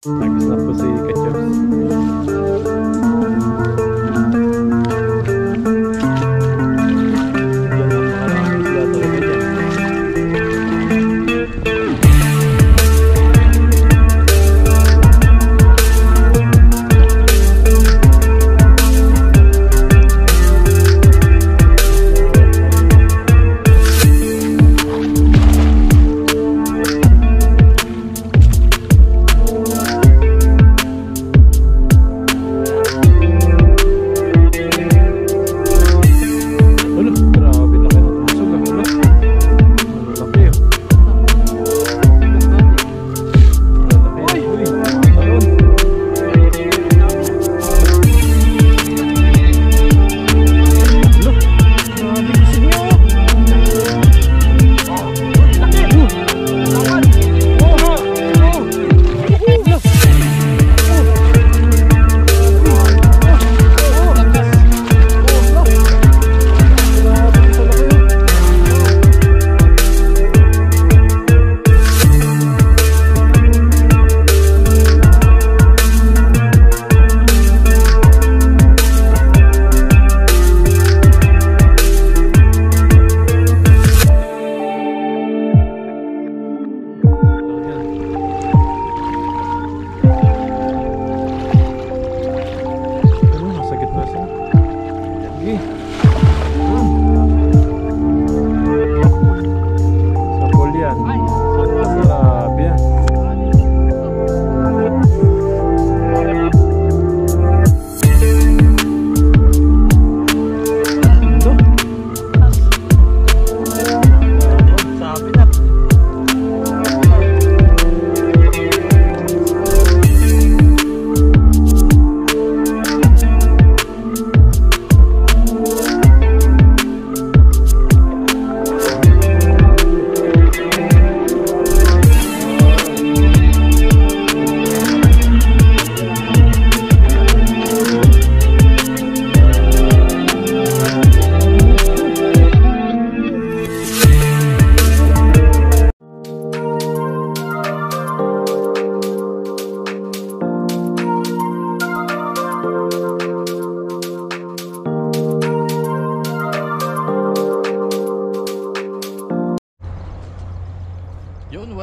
Nagis na po si Kachaps.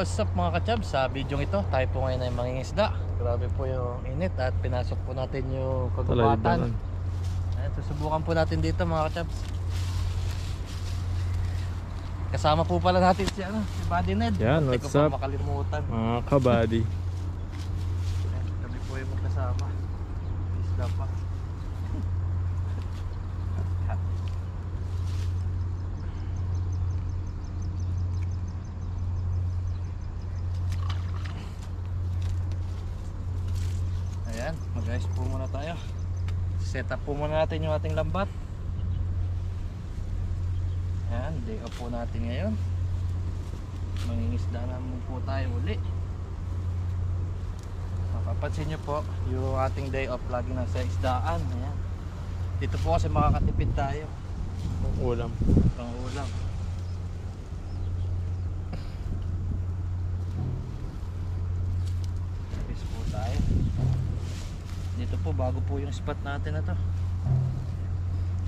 What's up mga ka-chubs? Sa video ito, tayo po ngayon ay mangingisda. Grabe po yung init at pinasok po natin yung kagubatan. Ayan, susubukan po natin dito mga ka-chubs. Kasama po pala natin si Buddy Ned. Yan, what's up makalimutan mga ka-buddy. Kami po yung magkasama. Isda pa. Ayan, mag-ice po muna tayo. Set up po muna natin yung ating lambat. Ayan, day off po natin ngayon. Mangingisda naman po tayo uli. Mapapansin nyo po, yung ating day off lagi nasa isdaan. Ayan. Dito po kasi makakatipid tayo. Ulam. Pang ulam. Ice po tayo. Dito po, bago po yung spot natin na to.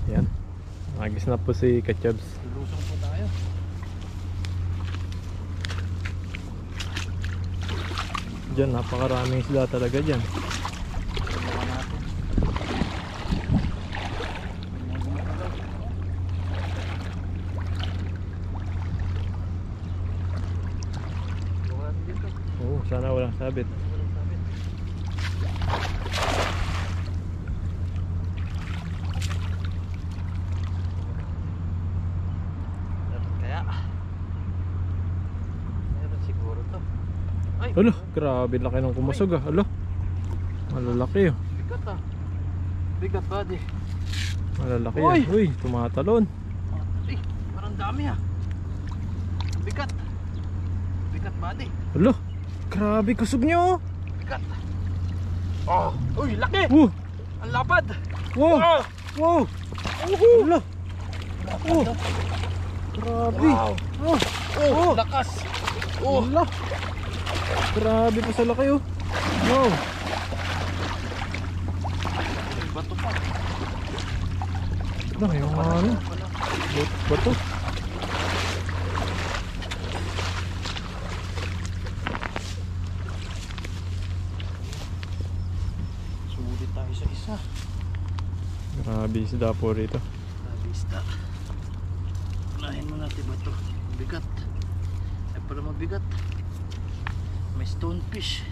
Yan. Nagis na po si Kachaps. Ilusong po tayo. Diyan, napakaraming isda talaga dyan. Tingnan natin. Bukan dito. Oo, sana walang sabit. Ay, Alo, grabe laki ng kumusog ah. Alo, malalaki oh. bigat ah. Bigat buddy. Malalaki Uy! yan. Uy, tumatalon. Ay, parang dami ah. Bigat. Bigat buddy. Alo, grabe kusog nyo. Bigat. Oh, uy, laki. Ang lapad. Wow. Ah! Wow. Alo. Oh. Grabe. Wow. Oh. Oh, lakas. Oh, Alo. Grabe pa sa laki oh. No! May bato pa. No, yung mga ano. Bato. Sulit tayo sa isa. Grabe isda po rito. Grabe isda. Unahin mo natin bato. Mabigat. Ay pala mabigat. May stonefish.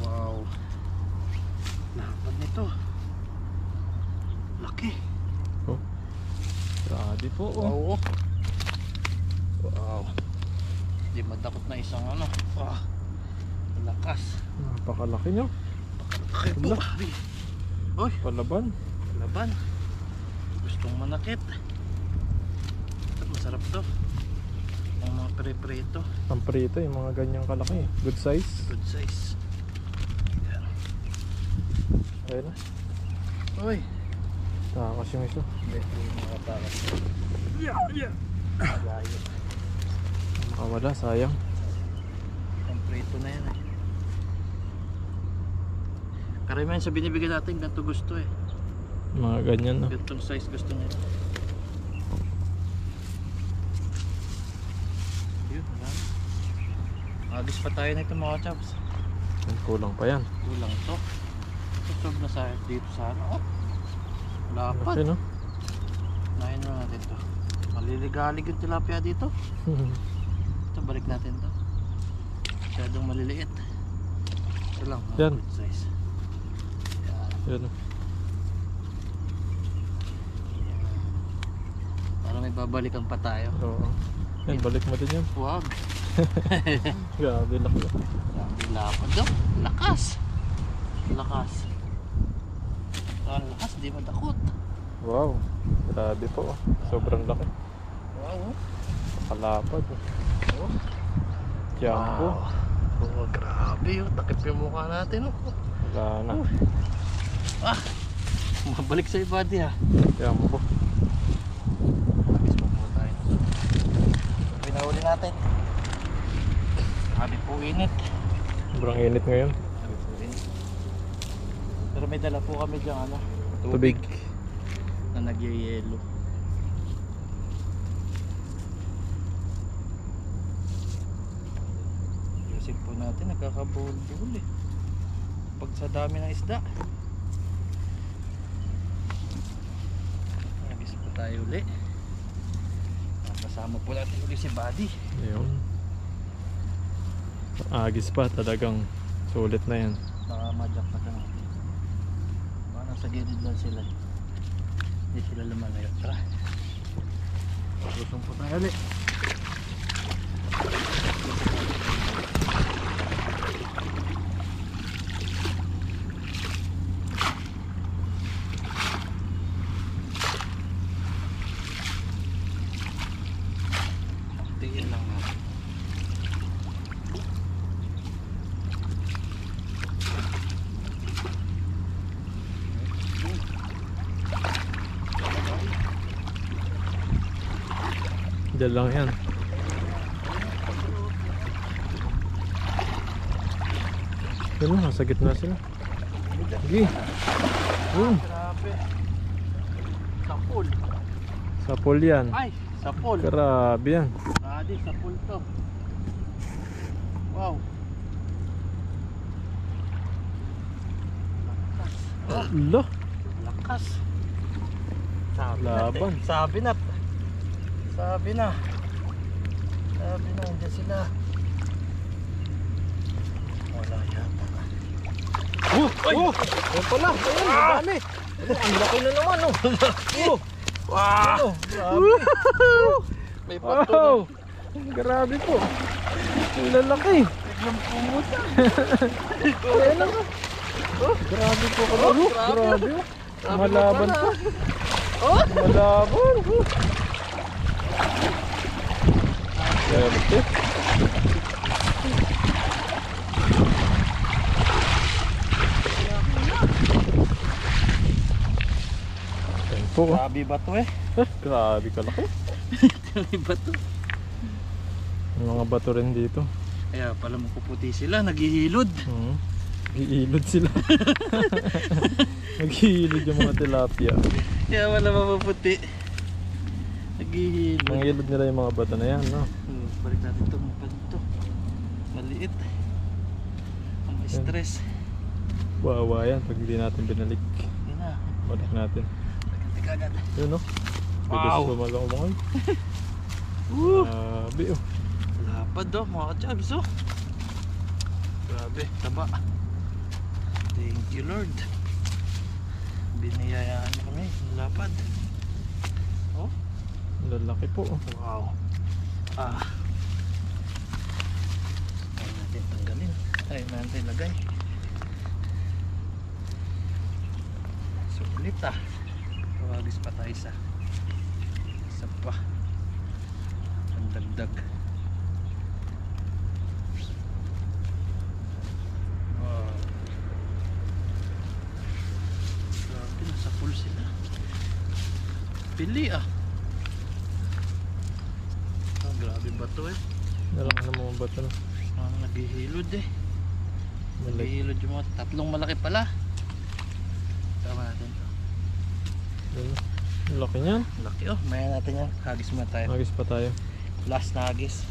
Wow. Lapad nito. Laki. Oh. Grabe po. Oh. Oo. Wow. Hindi madakot na isang ano. Ah. Lakas. Napakalaki nyo. Laki po. Wala. Oy. Palaban. Laban. Gustong manakit. Ito, masarap to. Ang mga pre-preto. Ang prito, yung mga ganyang kalaki. Good size. Good size. Yan. Ayun na. Uy. Takas yung isa. Hindi yung mga takas. Yeah. Malayo. Makawala, sayang. Ang preto na yan eh. Karamihan sa binibigyan natin, ganito gusto eh. Mga ganyan no. Gantong size gusto niya. Yun, wala. Agis pa tayo nito mga chaps. Kulang pa yan. Kulang to. Susog na sa dito sa ano. Oh. Lapad. Laki no. Nahin na natin to. Maliligalig yung tilapia dito. Ito, balik natin to. Masyadong maliliit. Ito lang, Yan. good size. Yan. Yan no. Para may babalikan pa tayo. Oo. Yan, balik mo din yan. Huwag. Grabe, laki. Grabe lapad daw. Lakas. Lakas. Ang lakas, di madakot. Wow. Grabe po. Sobrang laki. Wow. Kalapad. Oh. Jumbo. Oh, grabe yun. Takip yung mukha natin. Oh. Wala na. Ah! Mabalik sa ibadi ha. Jumbo. Agis pa po tayo. Pinahuli natin. Sabi po init. Sobrang init ngayon. Sabi po init. Pero may dala po kami dyan ano. Tubig. Na nagyayelo. Ayusin po natin. Nagkakabuhol-buhol eh. Pag sa dami ng isda. Agis po tayo uli. Kasama po natin uli si Buddy. Ayun. Agis pa. Talagang sulit na yan. Baka madyak na ka natin. Baka nasa gilid lang sila. Hindi sila lumalayo. Tara. Lusong po tayo ulit. Tingin lang natin. Diyan lang yan. Yan na, nasa gitna sila. Sige. Grabe. Sapul. Sa pool yan. Ay, sapul. Grabe yan. Grabe, sapul to. Wow. Ala. Lakas. Sabi Laban. na. Sabi na. Sabi na. Sabi na, hindi sila. Wala yata. Ay! Yan pala. Ayun, madami. Ang laki na naman, oh. Oh. Wow! Grabe. May pato Wow. na. Grabe po. Ang lalaki. Biglang pumuta. Ayan lang. Oh, grabe po ka. Oh, grabe. grabe. Malaban po. Malaban. Grabe. Ayan po. Grabe ba to eh? Grabe kalaki. Grabe ba to? May mga bato rin dito. Kaya pala mapuputi sila, naghihilod. Nag-iilod sila. Nag-iilod yung mga tilapia. Kaya wala mapuputi. Naghihilod. Nangilod nila yung mga bata na yan, no? Balik natin ito, ito. Maliit. Ang stress. Wawa yan pag hindi natin binalik. Hindi na. Balik natin. Teka agad. Yun, no? Wow. Pwede sumalong mga. Grabe, oh. Lapad oh, mga ka-chabs oh. Grabe, taba. Thank you Lord. Biniyayaan niyo kami, lapad. Oh, Lalaki po. wow. Ayaw natin tanggalin. Ayaw natin lagay. Sulit Tawagis pa tayo isa pa. Ang dagdag. Wow. Grabe, nasa pool sila. Pili grabe ba to Nalaki na mga bata, no? Naghihilod Malaki. Naghihilod yung mga tatlong malaki pala. Tama natin to. Yun, ang laki niyan. Laki maya natin yan. Hagis muna tayo. Hagis pa tayo. Last na hagis.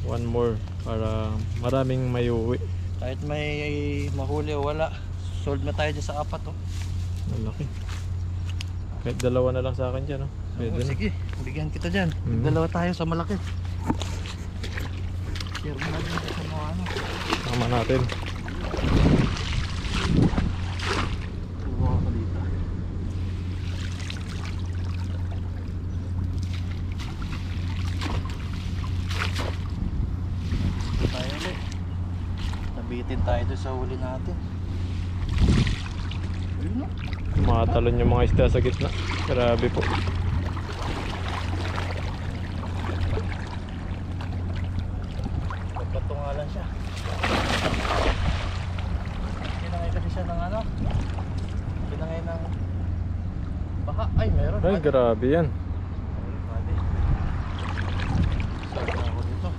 One more para maraming may uwi. Kahit may mahuli o wala, sold na tayo dyan sa 4 Ang laki. Kahit dalawa na lang sa akin dyan, no? Pwede na. Sige, bigyan kita dyan. Dalawa tayo sa malaki. Share mo natin ito sa mga Tama natin. Tuwa ko dito. Tayo ulit. Nabitin tayo doon sa huli natin. Ayun o. Matalon yung mga isda sa gitna. Grabe po. Nagbato nga lang siya. Pinangay kasi siya ng pinangay ng baha. Ay, meron. Ay, grabe yan. Pwede. Solve na ako dito.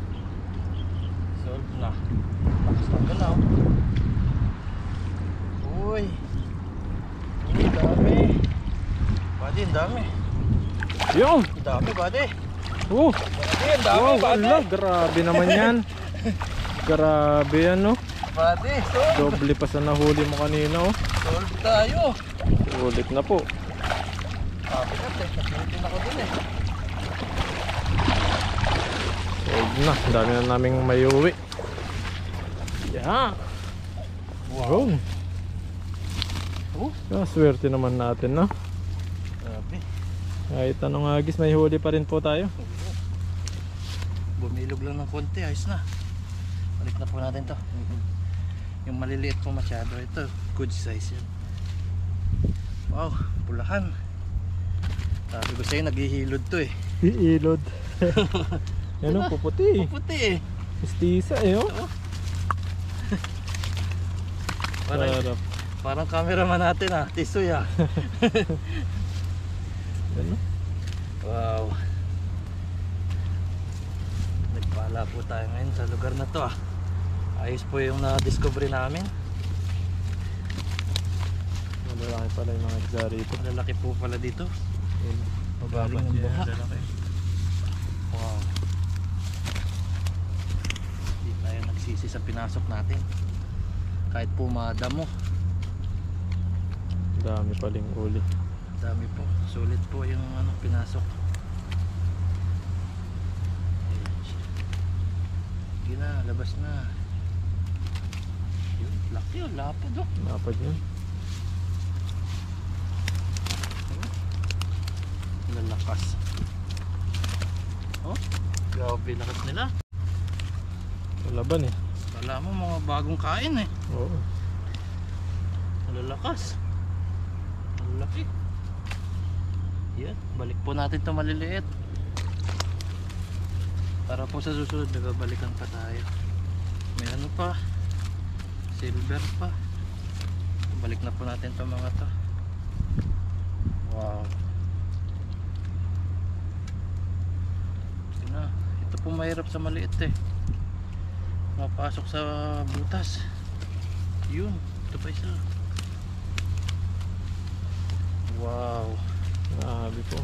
Solve na. Nakastanggal na Uy. Uy, dami. Buddy, ang dami. Yung! Ang dami, buddy. Buddy, ang dami, Wow, buddy. ala, grabe naman yan. Grabe yan, no? Buddy, solve. Doble pa sa nahuli mo kanina, oh. Solve tayo. Ulit na po. Sabi natin, napitin ako dun Huwag na, ang dami na naming may uwi. Yeah. Wow. Swerte naman natin, no? Grabe. Kahit anong hagis, may huli pa rin po tayo. Bumilog lang ng konti, ayos na. Balik na po natin to. Yung maliliit po masyado, ito good size yan. Wow, pulahan. Sabi ko sa'yo, naghihilod to Iilod. Yan o, puputi. Puputi Mistisa eh, oh. Sarap. Parang cameraman natin tisoy Yan o. Wow. Nagpala po tayo ngayon sa lugar na to Ayos po yung na-discovery namin. Malalaki pala yung mga isda rito. Malalaki po pala dito. Mababa Galing ng siya. baha. Lalaki. Wow. Hindi tayo nagsisi sa pinasok natin. Kahit po madamo. Dami paling uli. Dami po. Sulit po yung pinasok. Ayan siya. Sige na, labas na. Yun, laki lapad Napad yun. Lalakas. Grabe lakas nila. Laban eh. Kala mo mga bagong kain Oo. Lalakas. Laki. Yan, balik po natin ito maliliit. Para po sa susunod nagbabalikan pa tayo. May pa. Silver pa. Balik na po natin ito mga to. Wow. Ito po mahirap sa maliit mapasok sa butas. Yun, ito pa isa. Wow, Grabe po.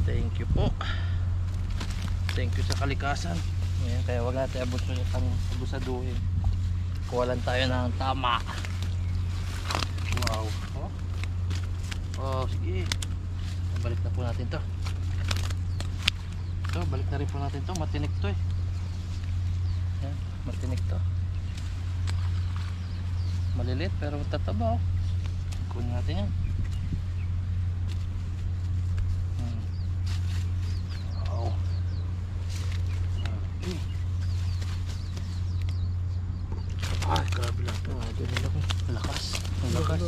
thank you po. Thank you sa kalikasan. Ngayon, kaya wag natin abusaduhin. Kuha lang tayo ng tama. Wow. Oh, sige. Balik na po natin to. Ito, balik na rin po natin to. Matinik to eh. Yan, matinik to. Maliliit pero tataba oh. Kunin natin yan. Wow. Okay. Ay, grabe lang to. Lakas. Ang lakas.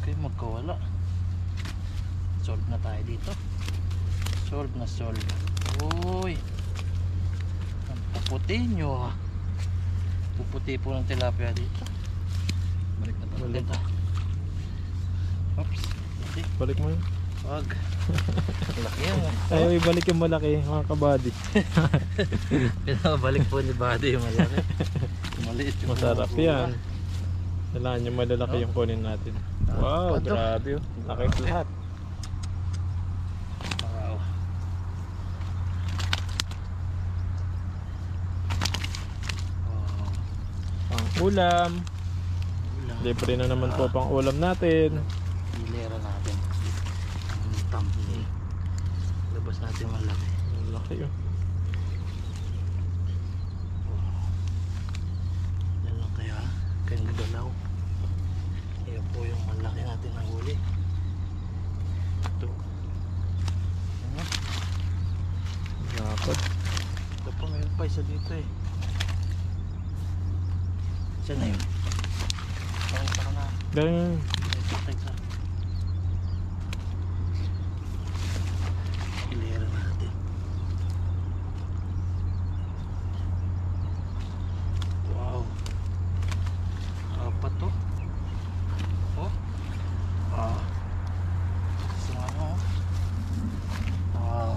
Okay, magkawala. Solve na tayo dito. Solve na solve. Uy, ang puputi nyo. Puputi po ng tilapia dito. Balik na po natin ito. Oops. Okay. Balik mo yun. Wag. Laki yan. Ayaw ibalik yung malaki mga kabady. Pinabalik po ni Buddy yung malaki. Maliit yung Masarap yan. Kailangan yung malalaki yung kunin natin. Wow, Pato. grabe oh. Laki lahat. Wow. Wow. Pang ulam. Ulam. Libre na naman po pang ulam natin. Hilera natin. Ang tampi. Labas natin malaki. Ang laki oh. Yan lang kaya. Kaya gagalaw. Yan po yung malaki natin na huli. Ito. Ano? Dapat. Ito po mayroon pa isa dito eh. Saan na yun? Pakita ko na. Ganyan. Ito. Hilera natin. Wow. Apat to. Oh. Ah. So ano? Wow.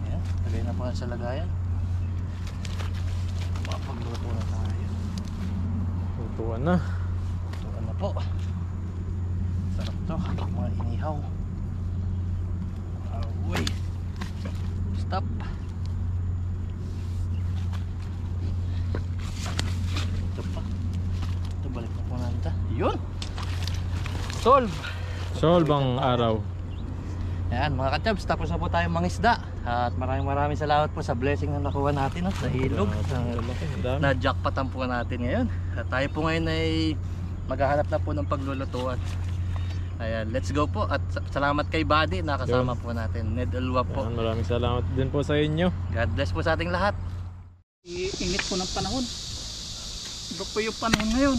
Ayan, lagay na po sa lagayan. Mapagluto na tayo. Tutuan na. Tukan na po. Sarap to. Mga inihaw. Uy. Stop. Ito pa. Ito balik na po natin ito. Yun. Solve. Solve ang araw. Ayan mga kachabs, tapos na po tayong mangisda. At maraming salamat po sa blessing na nakuha natin sa ilog. Ang dami. Na-jackpotan po natin ngayon. At tayo po ngayon ay maghahanap na po ng paglulutuan. Ayan, let's go po. At salamat kay Buddy, nakasama po natin. Ned Ulwa po. Yan, maraming salamat din po sa inyo. God bless po sa ating lahat. Init po ng panahon. Iba po yung panahon ngayon.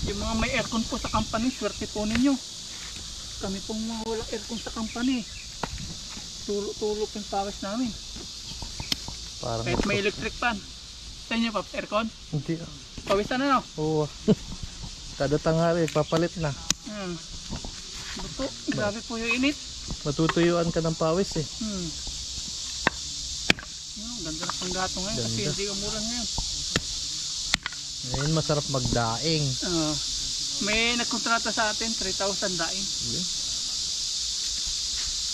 Yung mga may aircon po sa company, swerte po ninyo. Kami pong mga walang aircon sa company. Tulog yung pawis namin. Parang Kahit may electric fan. Sa inyo pa, aircon? hindi. Pawisan na no? Oo. Kada tanghali, papalit na. Buto, grabe po yung init. Matutuyuan ka ng pawis eh. Ganda na pang gato ngayon kasi Ganda. hindi umulan ngayon. Ngayon masarap magdaing. May nagkontrata sa atin, 3,000 daing.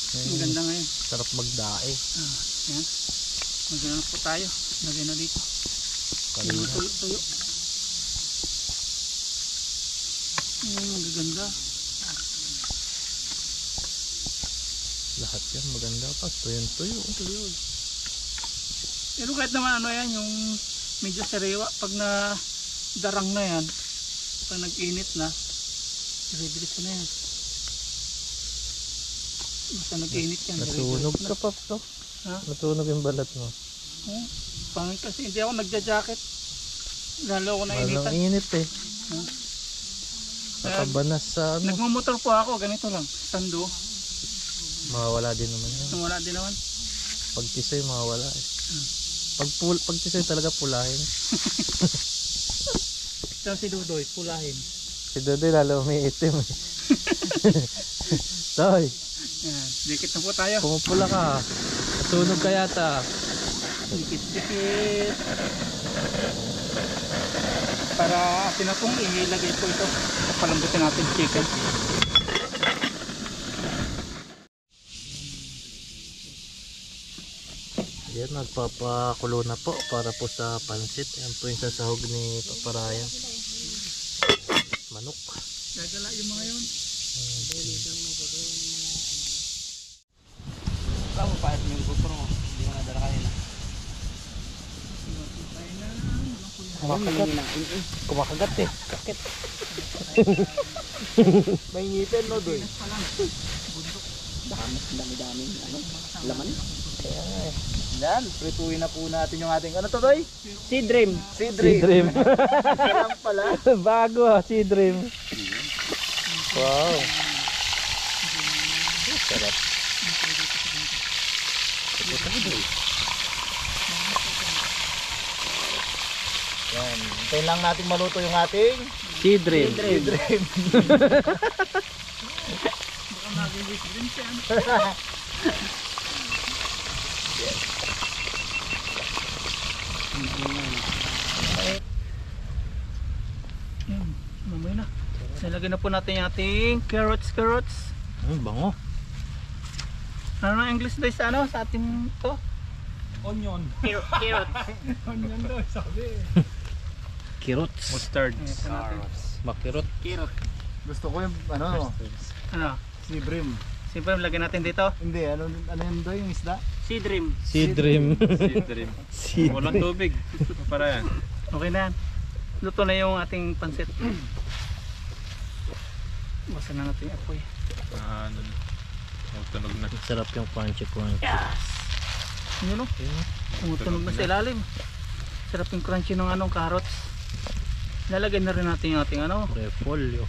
Ang Ngayon, ganda ngayon. sarap magdaing. Yan. Maganda na po tayo. Lagay na dito. Kanina. Tuyo. Magaganda. Lahat yan maganda pa. Tuyo. Pero kahit naman ano yan, yung medyo sariwa, pag na darang na yan, pag nag-init na, dire-diretso ko na yan. Basta nag-init yan. Nasunog dire-diretso ka na. pa to. Ha? Nasunog yung balat mo. Pangit kasi hindi ako nagja-jacket. Lalo ako Walang nainitan. init eh. Nakabanas sa ano. Nagmumotor po ako, ganito lang. Stando. Mawawala din naman yan. Nawala din naman. Pag tisoy mawawala eh. Pag tisoy talaga pulahin. Ito si Dudoy, pulahin. Si Dodoy lalo may itim eh. Toy, Yan, dikit na po tayo. Pumupula ka. Sunog ka yata. Dikit-dikit. Para atin na pong ilagay po ito. Palambutin natin chicken. Yan, nagpapakulo na po para po sa pansit. Yan po yung sasahog ni Paparaya. Manok. Gagala yung mga yun. Saan mo paet mo yung GoPro mo? Hindi mo nadala kanina. Kumakagat eh. Kakit. May ngipin no doy. Dami-daming laman. Yan, prituin na po natin yung ating ano to doy? Sea Dream. Sea Sea Dream. Lang pala. Bago ah, Sea Dream. Wow. Sarap. Yan, hintayin lang natin maluto yung ating Sea Dream. Sea Dream. Baka magiging din siya. Mamay na. Nilagay na po natin yung ating carrots. Bango. Ano na English daw sa ano? Sa ating to? Onion. Carrot. Onion daw, sabi. Kirots. Mustard. Makirot. Carrot. Gusto ko yung ano, Ano? Sea Dream. Siyempre lagay natin dito. Hindi, ano yun doy yung isda? Sea Dream. Sea Dream. Sea Dream. Sea Walang tubig. Para yan. Okay na yan. Luto na yung ating pansit. Basta na natin yung apoy. Ano na. Tunog na. Sarap yung crunchy. Yes! Yun o. Tumutunog na sa ilalim. Sarap yung crunchy ng anong carrots. Lalagay na rin natin yung ating ano. Repolyo.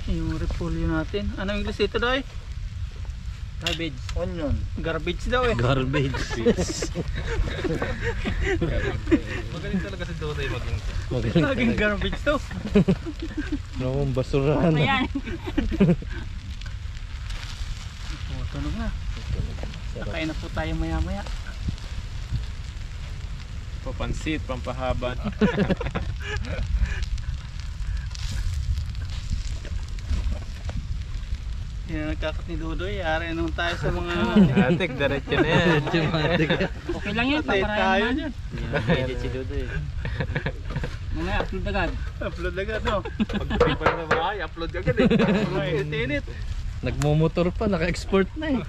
Yung repolyo natin. Ano yung English ito daw eh? Garbage. Onion. Garbage daw eh. Garbage. Magaling talaga si Doday maging. Laging garbage daw. Noong basurahan. Ayan. Tunog na. Kakain na po tayo maya maya. Papansit, pampahaba. Yan nagkakat ni Dudoy. Yari naman tayo sa mga... Atik, diretso na yan. Okay lang yan. Patay tayo Paparayan dyan. Edit si Dudoy. Mamaya upload agad. Upload agad no. Pagdating pa na bahay, upload agad eh. Tinit. Nagmumotor pa, naka-export na eh.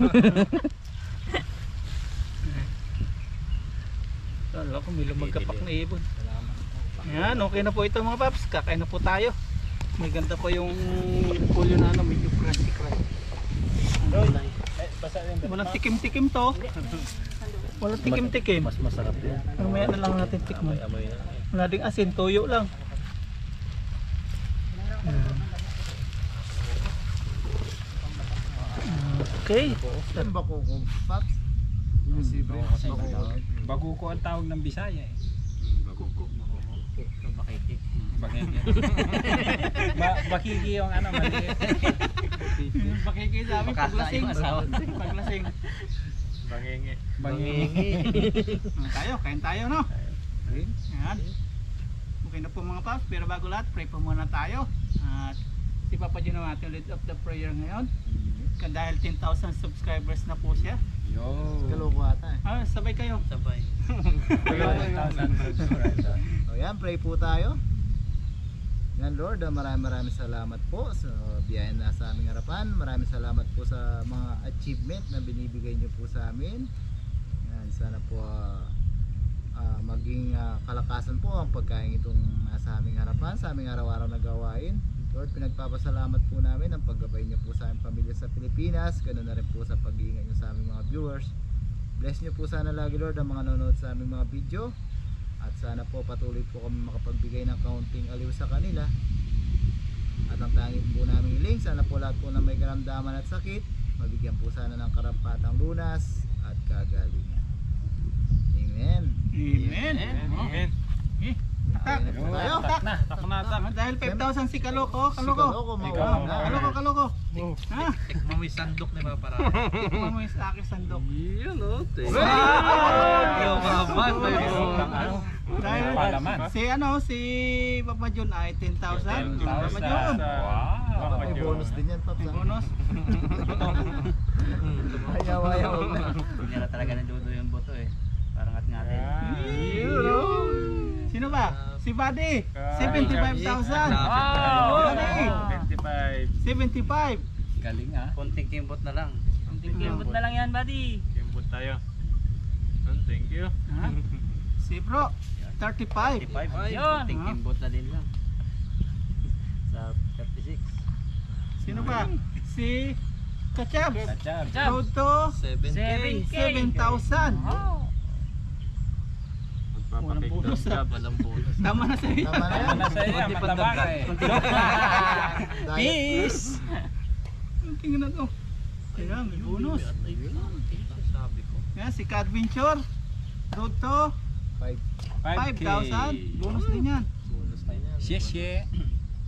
Kala ko may lumagkapak na ibon. Yan, okay na po ito mga paps. Kakain na po tayo. May ganda pa yung polyo na ano, medyo crunchy. Walang tikim-tikim to. Walang tikim-tikim. Mas masarap yun. Mamaya na lang natin tikman. Amoy na. Wala ding asin, toyo lang. Okay. Saan ba ko Paps? Yung Sea Dream. Baguko ang tawag ng Bisaya eh. Bakiki. Bakiki yung ano, maliit. Bakiki sa amin, paglasing. Paglasing. Bangingi. Bangingi. Kain tayo no? Yan. Okay na po mga paps, pero bago lahat, pray po muna tayo. At si Papa Gino natin lead of the prayer ngayon. Dahil 10,000 subscribers na po siya. Yo. Kaloko ata eh. Ah, sabay kayo. Sabay. O yan, pray po tayo. Yan Lord, maraming salamat po sa biyaya na sa aming harapan. Maraming salamat po sa mga achievement na binibigay niyo po sa amin. Yan, sana po maging kalakasan po ang pagkain itong nasa aming harapan, sa aming araw-araw na gawain. Lord, pinagpapasalamat po namin ang paggabay niyo po sa aming pamilya sa Pilipinas. Ganoon na rin po sa pag-iingat niyo sa aming mga viewers. Bless niyo po sana lagi Lord ang mga nanonood sa aming mga video. At sana po patuloy po kami makapagbigay ng kaunting aliw sa kanila. At ang tanging po namin hiling, sana po lahat po na may karamdaman at sakit, mabigyan po sana ng karampatang lunas at kagalingan. Amen. Amen. Amen. Tayo na po tayo. Tak na. Dahil 5,000 si Kaloko. Si Kaloko, mauna. Kaloko. Ha? Tikman mo yung sandok ni Papa Ram. Tikman mo yung sa akin sandok. Yun o. Wow! May Dahil palaman. si Papa John ay 10,000. Papa John. Wow. May bonus din yan, Paps. May bonus. Ayaw na. Hindi na talaga ni Dodo yung boto eh. Parang ngatin. Sino ba? Si Buddy. 75,000. Wow! Buddy. 25. 75. Galing ah. Konting kimbot na lang. Tingkimbot na lang yan, buddy. Kimbot tayo. Thank you. Ha? Si Bro. 35. 35. Yun. Konting kimbot na din lang. Sa 36. Sino ba? Si Kachab. Kachab. Chab. Road to 7K. 7,000. Wow. Magpapakik bonus, daw. Walang bonus. Tama na sa'yo. Tama na yan. Ano sa iyo? Mataba ka eh. Diet. Peace! Tingnan na to. Ayan, may bonus. Sabi ko. Yan, si Kadventure. Road to 5,000. Bonus din yan. Bonus na yan. Sheshe.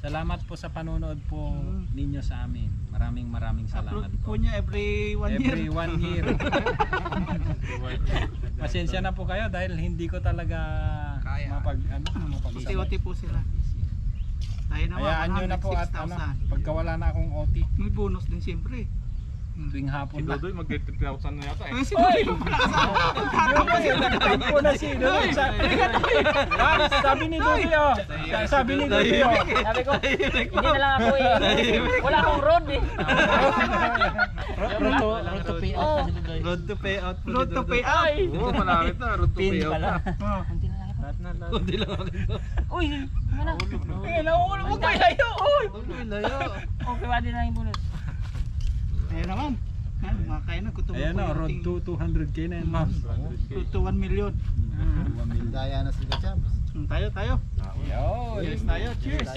Salamat po sa panonood po ninyo sa amin. Maraming salamat Upload po po. niya every 1 year. Every 1 year. Pasensya na po kayo dahil hindi ko talaga Kaya. mapag-isip. OT po sila. Tayo naman, Hayaan nyo na po at 106,000. pagka wala na akong OT, May bonus din siyempre. tuwing Si hapon na. Dodoy mag-30,000 na yata eh. Ay, si Dodoy mo Ako na si Dodoy. Sabi ni Dodoy oh. Sabi ni Dodoy oh. Sabi ko, hindi na lang ako eh. Wala akong road eh. Road to pay out kasi Dodoy. Road to pay out po Road to pay out. Oo, malapit na. Road to Pin payout pala. na. Hindi na lang ako. Lahat na. Hindi lang ako dito. Uy, ano na? Nauulo mo kayo layo. Uy. Okay, buddy na yung bonus. Ayun naman. Mga kaya na. Ayan o, road to 200k na yan ma'am. Road to 1 million. Daya na sila, Champs. Tayo. Cheers tayo. Cheers.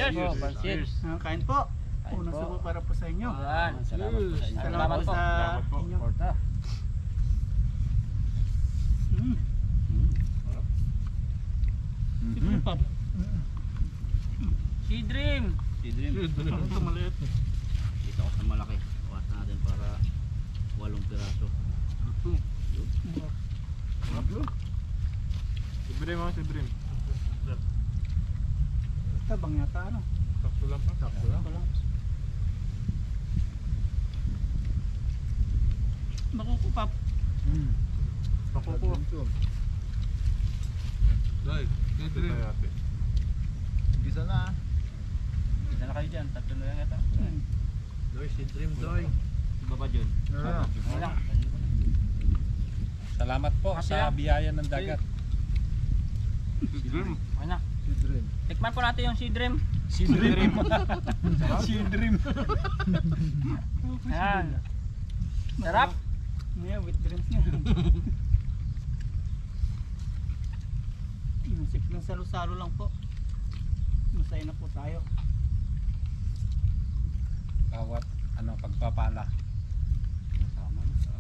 Cheers. Kain po. Unang subo para po sa inyo. Yan. Salamat po sa inyo. Salamat po sa Salamat po. inyo. Porta. Siyempre pa. Si Dream. Ito maliit. Dito ako sa malaki. Bukas natin para 8 piraso. Si Brim ako, si Brim. Tabang yata ano. Sakto lang pa. Sakto lang. Makukupap. Pakupo. Doy, Brim. Gisa na. Isa na kayo dyan. Tatlo na lang ito. Doy, si Dream Doy. Si Papa John. Wala. Salamat po sa biyaya ng dagat. Si Brim. Okay na. Si Dream. Tikman po natin yung si Dream. Si Dream. Si Dream. Ayan. Sarap. Yeah, with drinks niya. Simpleng salo-salo lang po. Masaya na po tayo. Bawat pagpapala. Kasama na sa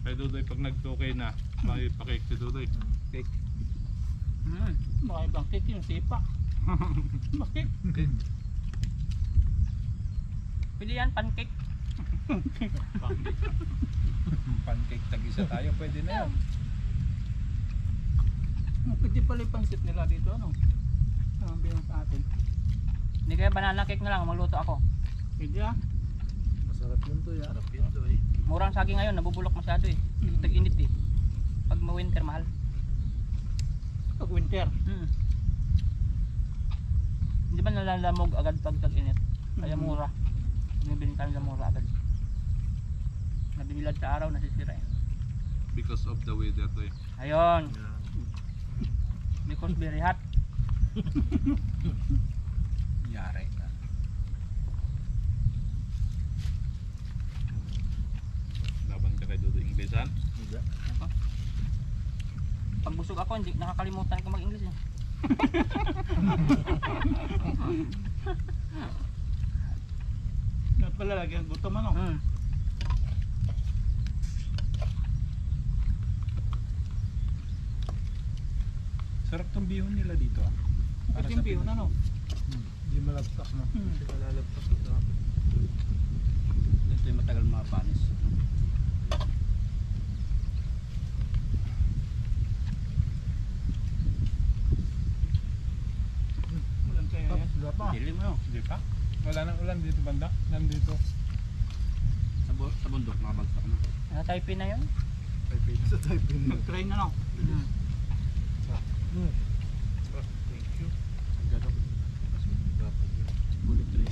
Kay Dodoy, pag nag-2K na, pakipakik si Dodoy. Baka ibang cake yung sipa. Bakit? Pili yan, pancake. pancake tag-isa tayo. Pwede na yan. Pwede pala yung pansit nila dito ano? Ang bilang sa atin. Hindi kaya banana cake na lang, magluto ako. Pwede ah. Masarap yun to, ya. Sarap yun Doy. Murang saging ngayon, nabubulok masyado eh. Tag-init eh. Pag ma-winter, mahal. Pag winter. Hindi ba nalalamog agad pag tag-init? Kaya mura. Binibinta nila mura agad. Nabibilad sa araw, nasisira eh. Because of the weather, Doy. Ayun. Because very hot. Yari na. Laban ka kay Dodoy Inglesan. Pag busog ako, hindi nakakalimutan ko mag-English eh. Nga pala lagi ang gutom ano? yung bihon nila dito ah. Para Ito yung sa bihon, ano? Hindi malagsak na. Sila lalabas ito. Ito yung matagal mapanis. Walang kaya yan. Wala pa. Dilim mo. Hindi pa? Wala nang ulan dito banda. Nandito. Sa bundok nakabagsak na. Nasa Taipei na yun. Sa Taipei na. Mag-try na, no? Thank you. Bullet train.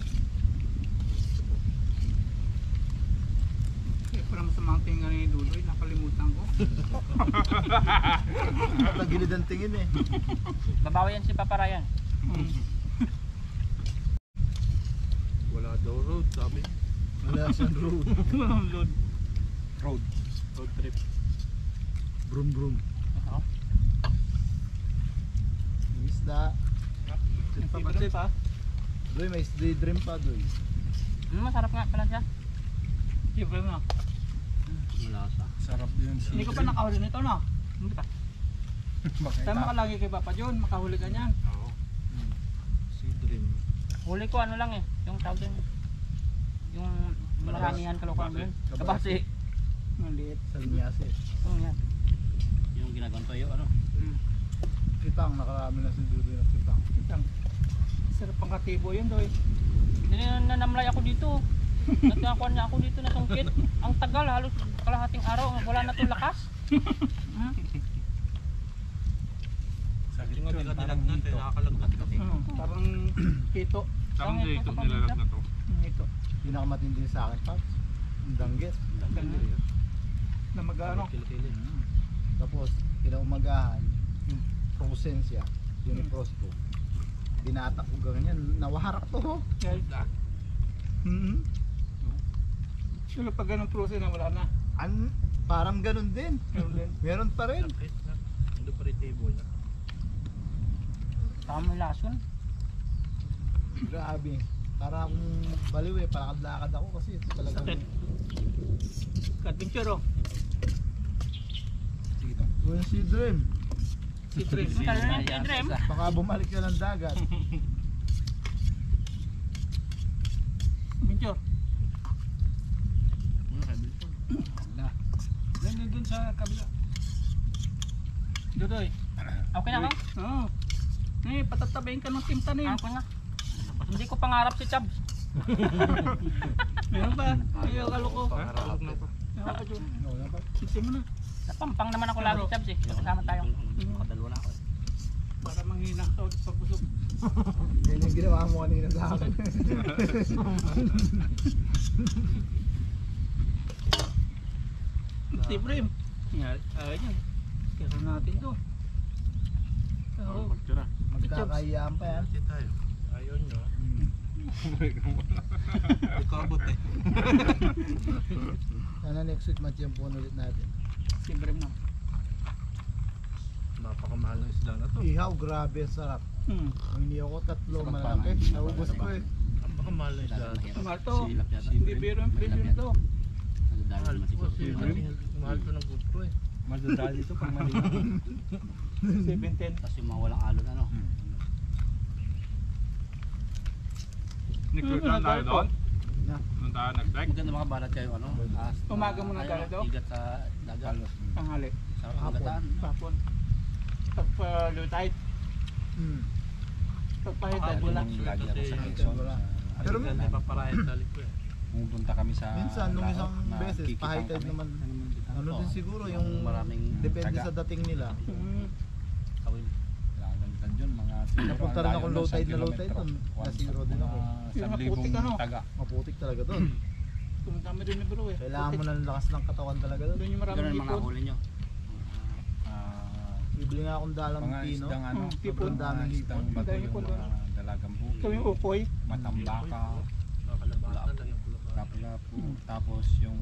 Kaya pala masamang tingin ni Dudoy, nakalimutan ko. Tagilid ang tingin eh. Babawi yan si Papa Ryan. Wala daw road, sabi. Wala siyang road. Walang load. Road. Road trip. Brum brum. Ako. Yung isda. Nagpapadrip ha? Doy, may daydream pa doy. Masarap nga pala siya. Siyempre na. Malasa. Sarap din siya. Hindi ka pa nakahuli nito, no? Hindi pa. Tama ka lagi kay Papa John, makahuli ka niyan. Oo. Si Dream. Huli ko ano lang eh. Yung tawag din. Yung maramihan kalokohan mo yun. Kabasi. Maliit. Sa linyase. Yan. Yung ginagawang toyo ano? Kitang, nakarami na si Judy ng kitang. Kitang. Sarap pang katibo yun, Doy. Nanamlay ako dito. Nagkakuha niya ako dito na tungkit. Ang tagal, halos kalahating araw. Wala na itong lakas. Sakit ko parang hito. Nakakalagnat kasi. Parang kito. Saan dito itong nilalag na to? Ito. Pinakamatindi sa akin, Paps. Ang danggit. Ganun. Na mag-ano. Kilo-kilo. Tapos, kinaumagahan, yung frozen siya, yung frost ko. Binatak ko ganyan, nawarak to. Guys. Pero pag ganun process na wala na. Parang ganun din. Ganun din. Meron pa rin. Ando pa rin table na. Tama yung lason. Grabe. Parang akong baliw eh, parang kadlakad ako kasi ito talagang... Sakit. Adventure, oh. Sige to. Yung si Dream, Si Trin. Kaya na yung Dream. baka bumalik ka ng dagat. Adventure. Dun sa kabila. Dudoy. Okay na ako? Oo. Eh, patatabayin ka ng timta na yun. Ako na. Hindi ko pangarap si Chubbs. Meron pa. Ayaw kaloko. Tulog na pa. Meron pa, John. No, dapat. Sisi mo na. Napampang naman ako lagi Chubbs eh. Kasama tayo. Nakadalawa na ako. Para manghina ka ulit sa busog. Yan yung ginawa mo kanina sa akin. Si Brim. Ayaw niyan. Kaya natin to. Oo. Pagtira. Magkakayaan pa yan. Kasi tayo. Ayaw nyo. Ikabot eh. Sana next week matiyampuan ulit natin. Si Brim na. Napakamahal ng isda na to. Ihaw, grabe, sarap. Ang hindi ako tatlo Sarap malaki. pa, Naubos ko eh. Napakamahal ng isda. Mahal to. Silap yata. Hindi biro yung presyo nito. Mahal to ng GoPro eh. Madadali ito pang mali. 710. Kasi mga walang alon ano. Nagkrutan tayo doon? Na. Nung tayo nag-trek? Maganda makabalat kayo ano. Umaga mo nagkala daw? Igat sa dagat. Tanghali. Sa pagataan. Hapon. Pag-low tide. Pagpahidad wala. Lagi ako sa Kasi Quezon. wala. Pero Pero may paparayan sa likod eh. Pumunta kami sa minsan, nung isang laot na beses, kikitang pa-high tide kami. naman. Ano din siguro yung maraming depende taga. sa dating nila. Kawin. Kailangan yun mga Napunta rin ako low tide na low tide doon. Na zero din ako. Yung maputik, ano? taga. Maputik talaga doon. Pumunta kami doon ni bro eh. Kailangan mo ng lakas ng katawan talaga doon. Doon yung maraming Ganun mga hipon. huli nyo. Bibili nga akong dalang Mga pino. isdang ano, Hipon. Sobrang daming isdang hipon. bato Daming yung hipon mga doon. dalagang buko. Ito yung ukoy. Matambaka. Lapu-lapu. Tapos yung